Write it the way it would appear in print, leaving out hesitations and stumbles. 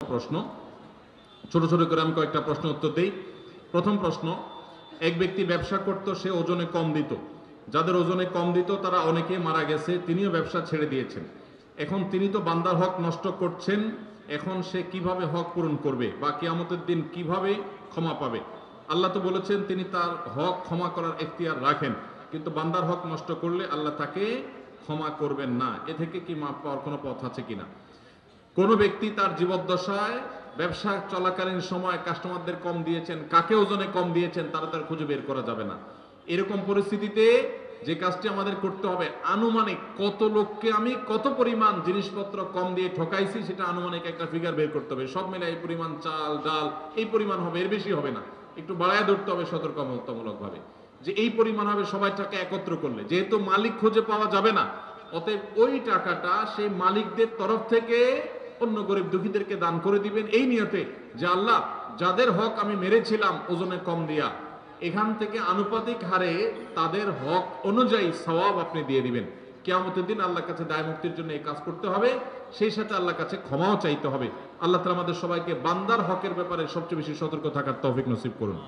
প্রশ্ন ছোট ছোট করে আমি কয়েকটা প্রশ্ন উত্তর দেই। প্রথম প্রশ্ন, এক ব্যক্তি ব্যবসা করত, সে ওজনে কম দিত। যাদের ওজনে কম দিত তারা অনেকে মারা গেছে, তিনিও ব্যবসা ছেড়ে দিয়েছেন। এখন তিনি তো বান্দার হক নষ্ট করছেন। এখন সে কিভাবে হক পূরণ করবে বা কিয়ামতের দিন কিভাবে ক্ষমা পাবে? আল্লাহ তো বলেছেন তিনি তার হক ক্ষমা করার এখতিয়ার রাখেন, কিন্তু বান্দার হক নষ্ট করলে আল্লাহ তাকে ক্ষমা করবেন না। এ থেকে কি মাপ পাওয়ার কোনো পথ আছে কিনা? কোন ব্যক্তি তার জীবদ্দশায় ব্যবসা চলাকালীন সময় কাস্টমারদের কম দিয়েছেন, কাকে ওজনে কম দিয়েছেন তারা তার খুঁজে বের করা যাবে না। এরকম পরিস্থিতিতে যে কাজটি আমাদের করতে হবে, আনুমানিক কত লোককে আমি কত পরিমাণ জিনিসপত্র কম দিয়ে ঠকাইছি সেটা আনুমানিক একটা ফিগার বের করতে হবে। সব মিলে এই পরিমাণ চাল ডাল এই পরিমাণ হবে, এর বেশি হবে না। একটু বাড়ায় ধরতে হবে সতর্কতামূলক ভাবে যে এই পরিমাণ হবে। সবাই টাকা একত্র করলে যেহেতু মালিক খুঁজে পাওয়া যাবে না, অতএব ওই টাকাটা সেই মালিকদের তরফ থেকে অন্য গরিব দুঃখীদেরকে দান করে দিবেন, এই নিয়তে যে আল্লাহ যাদের হক আমি মেরেছিলাম ওজনে কম দিয়া, এখান থেকে আনুপাতিক হারে তাদের হক অনুযায়ী সওয়াব আপনি দিয়ে দিবেন। কিয়ামতের দিন আল্লাহর কাছে দায় মুক্তির জন্য এই কাজ করতে হবে, সেই সাথে আল্লাহর কাছে ক্ষমাও চাইতে হবে। আল্লাহ তাআলা আমাদের সবাইকে বান্দার হকের ব্যাপারে সবচেয়ে বেশি সতর্ক থাকার তৌফিক নসিব করুন।